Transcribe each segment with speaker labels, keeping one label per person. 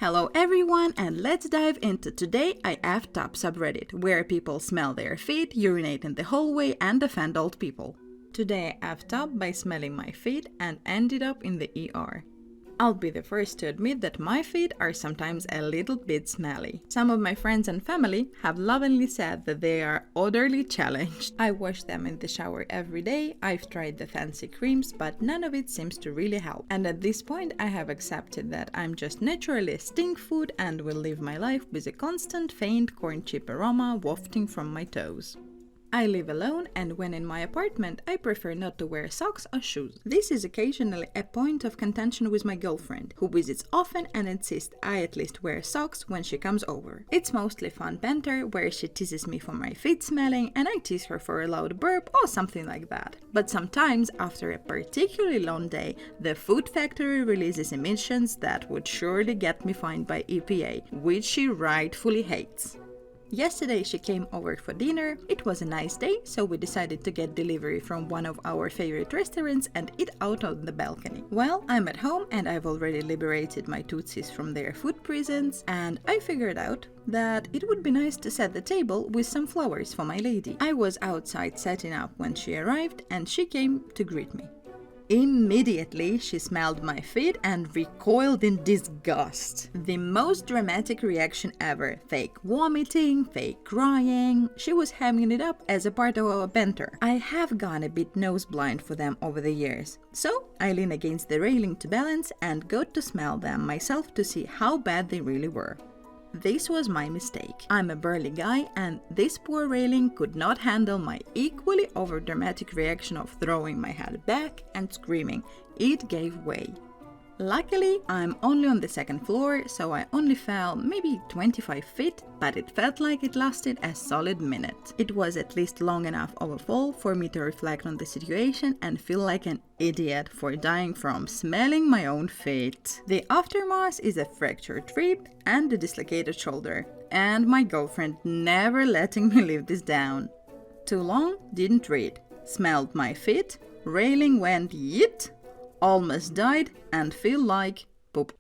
Speaker 1: Hello everyone, and let's dive into Today I Effed Up subreddit, where people smell their feet, urinate in the hallway, and offend old people. Today I effed up by smelling my feet and ended up in the ER. I'll be the first to admit that my feet are sometimes a little bit smelly. Some of my friends and family have lovingly said that they are odorly challenged. I wash them in the shower every day, I've tried the fancy creams, but none of it seems to really help. And at this point I have accepted that I'm just naturally a stink food and will live my life with a constant faint corn chip aroma wafting from my toes. I live alone, and when in my apartment, I prefer not to wear socks or shoes. This is occasionally a point of contention with my girlfriend, who visits often and insists I at least wear socks when she comes over. It's mostly fun banter, where she teases me for my feet smelling, and I tease her for a loud burp or something like that. But sometimes, after a particularly long day, the food factory releases emissions that would surely get me fined by EPA, which she rightfully hates. Yesterday she came over for dinner. It was a nice day, so we decided to get delivery from one of our favorite restaurants and eat out on the balcony. Well, I'm at home and I've already liberated my tootsies from their food prisons, and I figured out that it would be nice to set the table with some flowers for my lady. I was outside setting up when she arrived and she came to greet me. Immediately, she smelled my feet and recoiled in disgust. The most dramatic reaction ever. Fake vomiting, fake crying. She was hamming it up as a part of our banter. I have gone a bit nose-blind for them over the years. So, I lean against the railing to balance and go to smell them myself to see how bad they really were. This was my mistake. I'm a burly guy, and this poor railing could not handle my equally overdramatic reaction of throwing my head back and screaming. It gave way. Luckily, I'm only on the second floor, so I only fell maybe 25 feet, but it felt like it lasted a solid minute. It was at least long enough of a fall for me to reflect on the situation and feel like an idiot for dying from smelling my own feet. The aftermath is a fractured rib and a dislocated shoulder, and my girlfriend never letting me live this down. Too long, didn't read. Smelled my feet, railing went yeet, almost died, and feel like poop.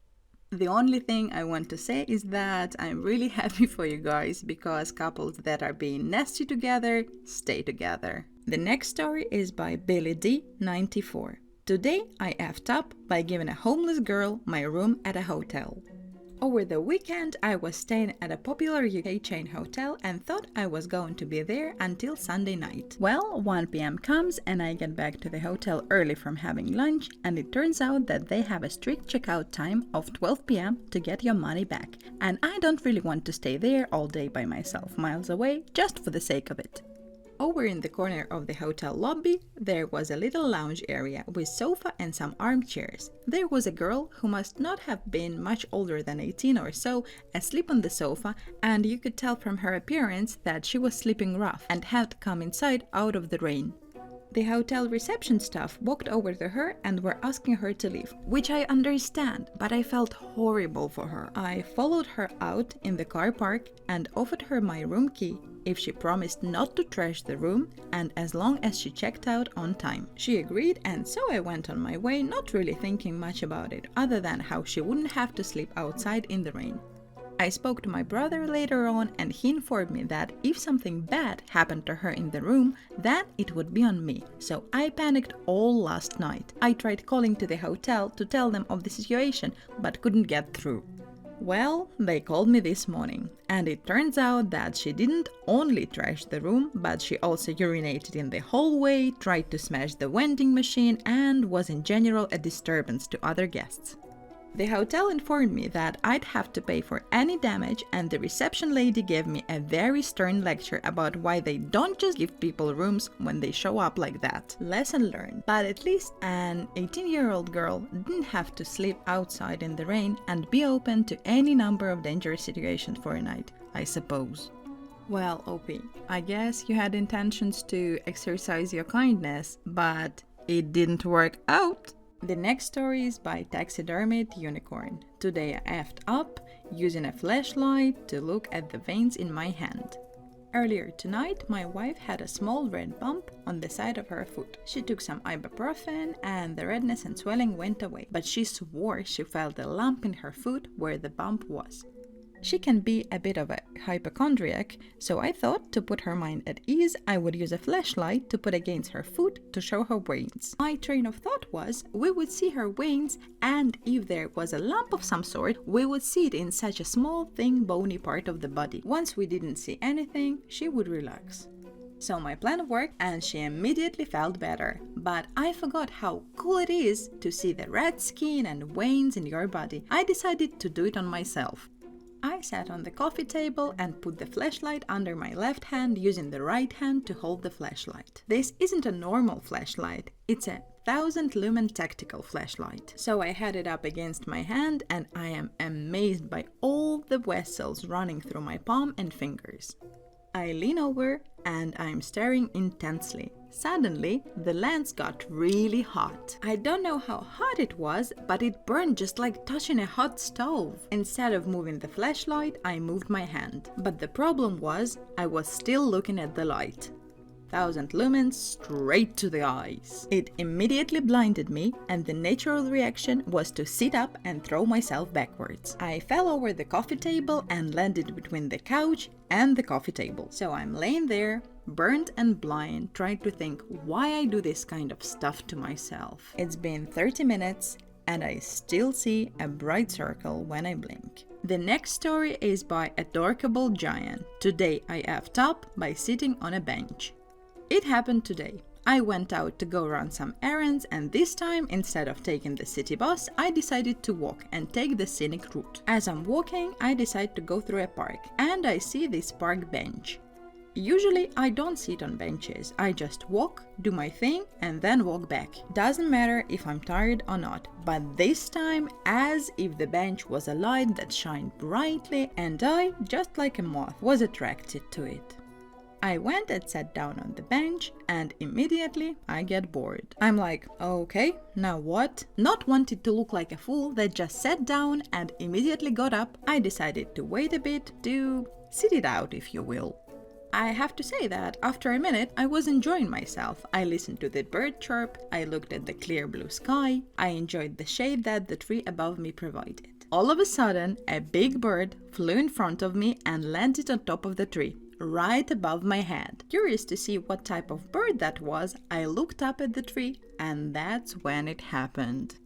Speaker 1: The only thing I want to say is that I'm really happy for you guys, because couples that are being nasty together stay together. The next story is by Billy D, 94. Today I effed up by giving a homeless girl my room at a hotel. Over the weekend, I was staying at a popular UK chain hotel and thought I was going to be there until Sunday night. Well, 1 p.m. comes and I get back to the hotel early from having lunch, and it turns out that they have a strict checkout time of 12 p.m. to get your money back. And I don't really want to stay there all day by myself, miles away, just for the sake of it. Over in the corner of the hotel lobby, there was a little lounge area with sofa and some armchairs. There was a girl who must not have been much older than 18 or so, asleep on the sofa, and you could tell from her appearance that she was sleeping rough and had come inside out of the rain. The hotel reception staff walked over to her and were asking her to leave, which I understand, but I felt horrible for her. I followed her out in the car park and offered her my room key if she promised not to trash the room and as long as she checked out on time. She agreed, and so I went on my way, not really thinking much about it, other than how she wouldn't have to sleep outside in the rain. I spoke to my brother later on, and he informed me that if something bad happened to her in the room, then it would be on me. So I panicked all last night. I tried calling to the hotel to tell them of the situation, but couldn't get through. Well, they called me this morning, and it turns out that she didn't only trash the room, but she also urinated in the hallway, tried to smash the vending machine, and was in general a disturbance to other guests. The hotel informed me that I'd have to pay for any damage, and the reception lady gave me a very stern lecture about why they don't just give people rooms when they show up like that. Lesson learned. But at least an 18-year-old girl didn't have to sleep outside in the rain and be open to any number of dangerous situations for a night, I suppose. Well, OP, I guess you had intentions to exercise your kindness, but it didn't work out. The next story is by Taxidermied Unicorn. Today I effed up using a flashlight to look at the veins in my hand. Earlier tonight, my wife had a small red bump on the side of her foot. She took some ibuprofen and the redness and swelling went away, but she swore she felt a lump in her foot where the bump was. She can be a bit of a hypochondriac, so I thought to put her mind at ease, I would use a flashlight to put against her foot to show her veins. My train of thought was we would see her veins, and if there was a lump of some sort, we would see it in such a small, thin, bony part of the body. Once we didn't see anything, she would relax. So my plan worked and she immediately felt better. But I forgot how cool it is to see the red skin and veins in your body. I decided to do it on myself. I sat on the coffee table and put the flashlight under my left hand using the right hand to hold the flashlight. This isn't a normal flashlight, it's a 1000 lumen tactical flashlight. So I had it up against my hand and I am amazed by all the vessels running through my palm and fingers. I lean over and I'm staring intensely. Suddenly, the lens got really hot. I don't know how hot it was, but it burned just like touching a hot stove. Instead of moving the flashlight, I moved my hand. But the problem was, I was still looking at the light. 1000 lumens straight to the eyes. It immediately blinded me, and the natural reaction was to sit up and throw myself backwards. I fell over the coffee table and landed between the couch and the coffee table. So I'm laying there, burnt and blind, trying to think why I do this kind of stuff to myself. It's been 30 minutes and I still see a bright circle when I blink. The next story is by Adorkable Giant. Today I effed up by sitting on a bench. It happened today. I went out to go run some errands, and this time, instead of taking the city bus, I decided to walk and take the scenic route. As I'm walking, I decide to go through a park, and I see this park bench. Usually, I don't sit on benches. I just walk, do my thing, and then walk back. Doesn't matter if I'm tired or not, but this time, as if the bench was a light that shined brightly, and I, just like a moth, was attracted to it. I went and sat down on the bench and immediately I get bored. I'm like, okay, now what? Not wanting to look like a fool that just sat down and immediately got up, I decided to wait a bit to sit it out, if you will. I have to say that after a minute I was enjoying myself. I listened to the bird chirp, I looked at the clear blue sky, I enjoyed the shade that the tree above me provided. All of a sudden, a big bird flew in front of me and landed on top of the tree, right above my head. Curious to see what type of bird that was, I looked up at the tree and that's when it happened.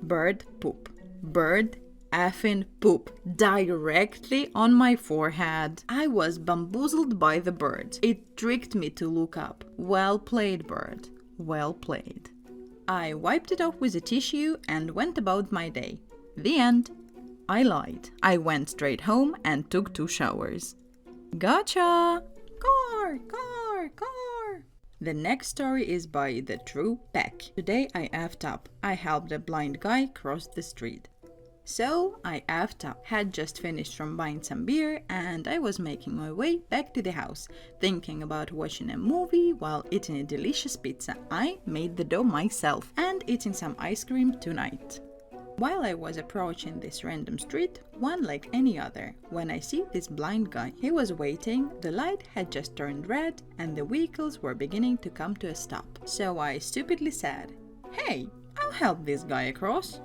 Speaker 1: Bird poop. Bird effing poop. Directly on my forehead. I was bamboozled by the bird. It tricked me to look up. Well played, bird. Well played. I wiped it off with a tissue and went about my day. The end. I lied. I went straight home and took 2 showers. Gotcha! Car! The next story is by The True Peck. Today I effed up. I helped a blind guy cross the street. So I effed up. Had just finished from buying some beer and I was making my way back to the house, thinking about watching a movie while eating a delicious pizza. I made the dough myself and eating some ice cream tonight. While I was approaching this random street, one like any other, when I see this blind guy. He was waiting, the light had just turned red and the vehicles were beginning to come to a stop. So I stupidly said, "Hey, I'll help this guy across."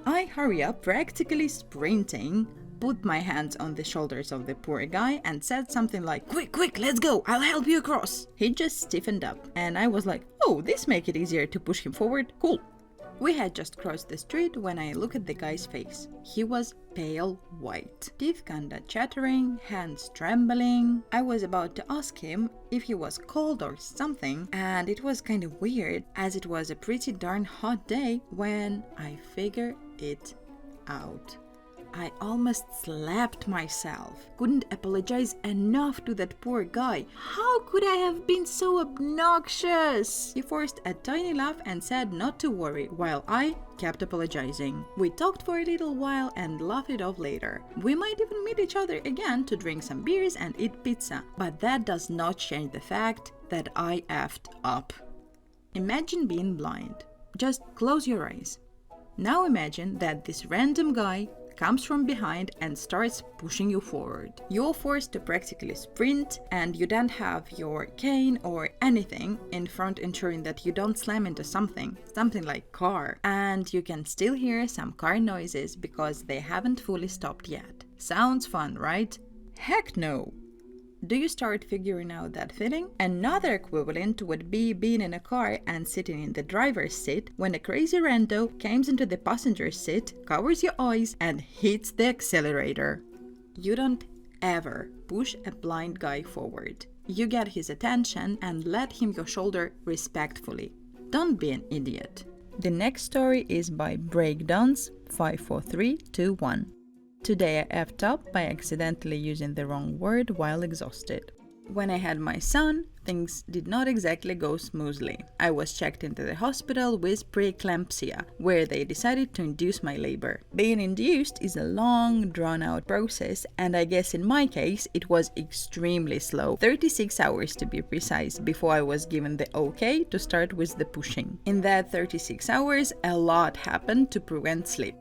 Speaker 1: I hurry up, practically sprinting, put my hands on the shoulders of the poor guy and said something like, Quick, let's go, I'll help you across." He just stiffened up and I was like, oh, this make it easier to push him forward, cool. We had just crossed the street when I looked at the guy's face. He was pale white, teeth kinda chattering, hands trembling. I was about to ask him if he was cold or something, and it was kind of weird as it was a pretty darn hot day when I figured it out. I almost slapped myself. Couldn't apologize enough to that poor guy. How could I have been so obnoxious? He forced a tiny laugh and said not to worry, while I kept apologizing. We talked for a little while and laughed it off later. We might even meet each other again to drink some beers and eat pizza, but that does not change the fact that I effed up. Imagine being blind. Just close your eyes. Now imagine that this random guy comes from behind and starts pushing you forward. You're forced to practically sprint, and you don't have your cane or anything in front, ensuring that you don't slam into something like car. And you can still hear some car noises because they haven't fully stopped yet. Sounds fun, right? Heck no! Do you start figuring out that feeling? Another equivalent would be being in a car and sitting in the driver's seat when a crazy rando comes into the passenger seat, covers your eyes, and hits the accelerator. You don't ever push a blind guy forward. You get his attention and let him your shoulder respectfully. Don't be an idiot. The next story is by Breakdance54321. Today I effed up by accidentally using the wrong word while exhausted. When I had my son, things did not exactly go smoothly. I was checked into the hospital with preeclampsia, where they decided to induce my labor. Being induced is a long, drawn-out process, and I guess in my case it was extremely slow, 36 hours to be precise, before I was given the okay to start with the pushing. In that 36 hours, a lot happened to prevent sleep.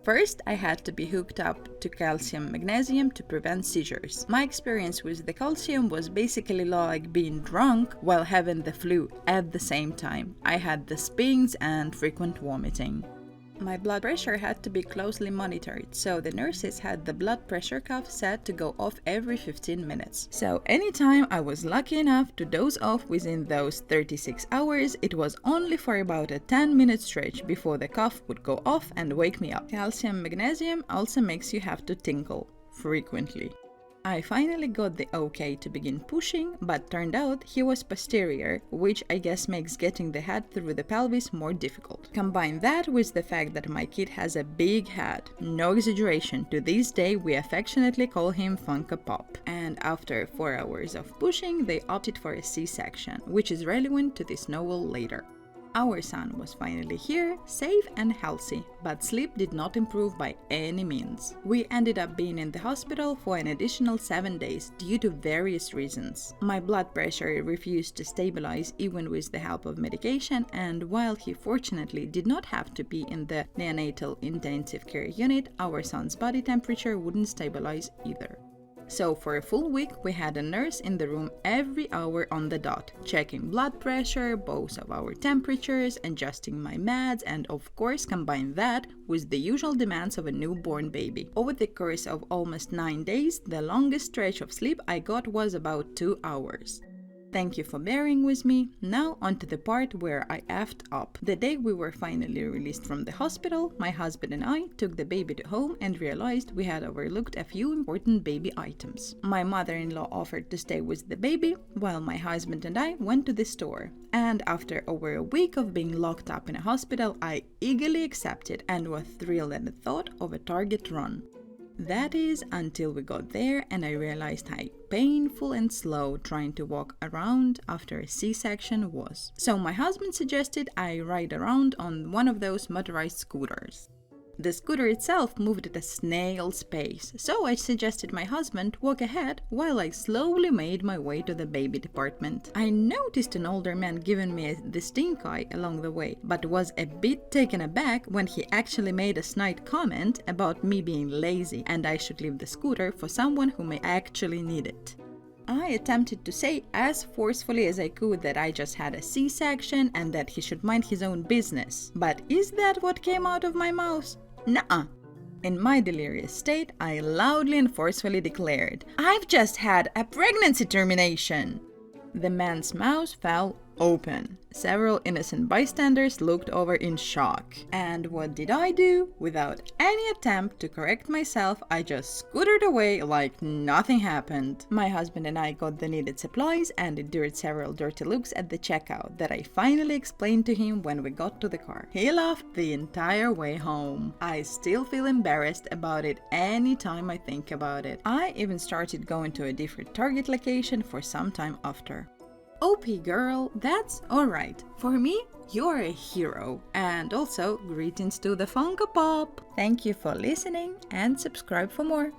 Speaker 1: First, I had to be hooked up to calcium magnesium to prevent seizures. My experience with the calcium was basically like being drunk while having the flu at the same time. I had the spins and frequent vomiting. My blood pressure had to be closely monitored, so the nurses had the blood pressure cuff set to go off every 15 minutes. So anytime I was lucky enough to doze off within those 36 hours, it was only for about a 10-minute stretch before the cuff would go off and wake me up. Calcium magnesium also makes you have to tinkle frequently. I finally got the okay to begin pushing, but turned out he was posterior, which I guess makes getting the head through the pelvis more difficult. Combine that with the fact that my kid has a big head. No exaggeration, to this day we affectionately call him Funko Pop. And after 4 hours of pushing, they opted for a C-section, which is relevant to this novel later. Our son was finally here, safe and healthy, but sleep did not improve by any means. We ended up being in the hospital for an additional 7 days due to various reasons. My blood pressure refused to stabilize even with the help of medication, and while he fortunately did not have to be in the neonatal intensive care unit, our son's body temperature wouldn't stabilize either. So for a full week, we had a nurse in the room every hour on the dot, checking blood pressure, both of our temperatures, adjusting my meds, and of course combine that with the usual demands of a newborn baby. Over the course of almost 9 days, the longest stretch of sleep I got was about 2 hours. Thank you for bearing with me. Now on to the part where I effed up. The day we were finally released from the hospital, my husband and I took the baby to home and realized we had overlooked a few important baby items. My mother-in-law offered to stay with the baby, while my husband and I went to the store. And after over a week of being locked up in a hospital, I eagerly accepted and was thrilled at the thought of a Target run. That is, until we got there and I realized how painful and slow trying to walk around after a C-section was. So my husband suggested I ride around on one of those motorized scooters. The scooter itself moved at a snail's pace, so I suggested my husband walk ahead while I slowly made my way to the baby department. I noticed an older man giving me the stink eye along the way, but was a bit taken aback when he actually made a snide comment about me being lazy and I should leave the scooter for someone who may actually need it. I attempted to say as forcefully as I could that I just had a C-section and that he should mind his own business. But is that what came out of my mouth? Nuh-uh. In my delirious state, I loudly and forcefully declared, "I've just had a pregnancy termination!" The man's mouth fell open. Several innocent bystanders looked over in shock. And what did I do? Without any attempt to correct myself, I just scootered away like nothing happened. My husband and I got the needed supplies and endured several dirty looks at the checkout that I finally explained to him when we got to the car. He laughed the entire way home. I still feel embarrassed about it anytime I think about it. I even started going to a different Target location for some time after. OP girl, that's alright. For me, you're a hero. And also, greetings to the Funko Pop. Thank you for listening and subscribe for more.